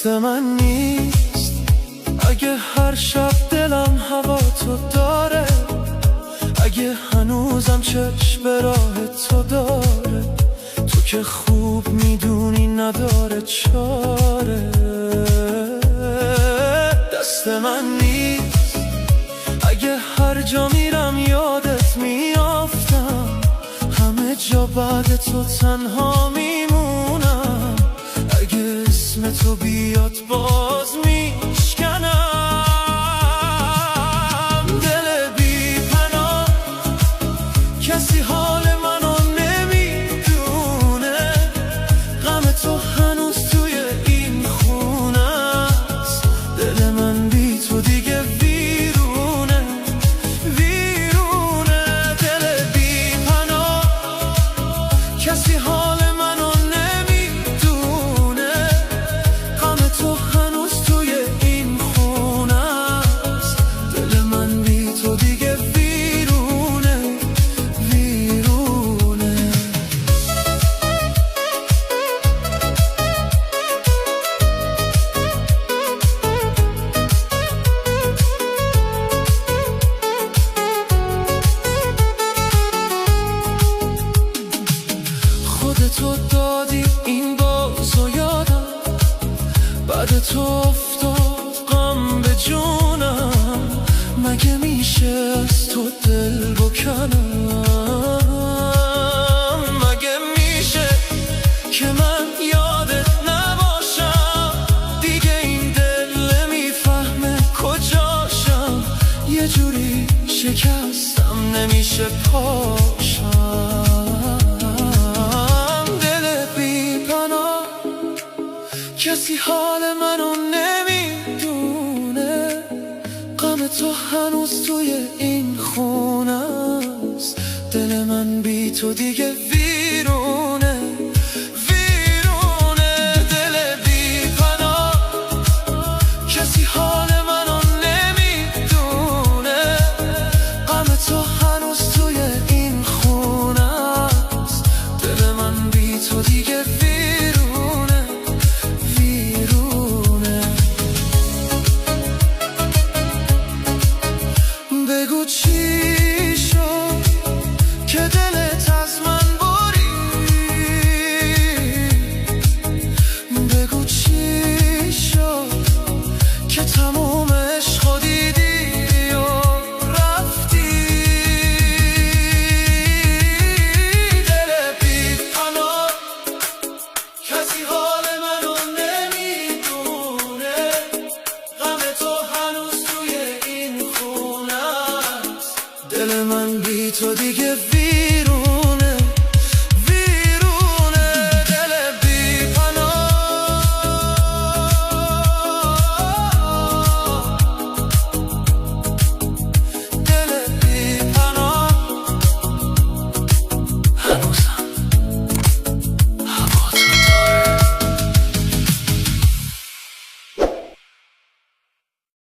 دست من نیست اگه هر شب دلم هوا تو داره، اگه هنوزم چشم به راه تو داره، تو که خوب میدونی نداره چاره. دست من نیست اگه هر جا میرم یادت میافتم، همه جا بعد تو تنها میمونم، اگه اسم تو بیاد باز میشکنم. دل بی پناه کسی حال منو نمیدونه، غم تو هنوز توی این خونه است، دل من بی تو دیگه ویرونه ویرونه. دل بی پناه کسی حال منو نمیدونه، غم تو هنوز توی این خونه است، دل من بی تو دیگه ویرونه ویرونه. خودتو دادی این بازو یادم، بعد تو افتاد غم به جونم، مگه میشه از تو دل بکنم؟ مگه میشه که من یادت نباشم؟ دیگه این دل نمیفهمه کجاشم، یه جوری شکستم نمیشه پاشم. کسی حال منو نمیدونه، غم تو هنوز توی این خونه است، دل من بی تو دیگه ویرونه ویرونه. دل بی پناه کسی حال منو نمیدونه، غم تو هنوز توی این خونه است، دل من بی تو دیگه ویرونه ویرونه. بگو چی شد که دلت از من برید، بگو چی شد که تموم عشقو دیدی و رفتی. دل بی پناه کسی حال منو نمیدونه، غم تو هنوز توی این خونه است، دل من بی تو دیگه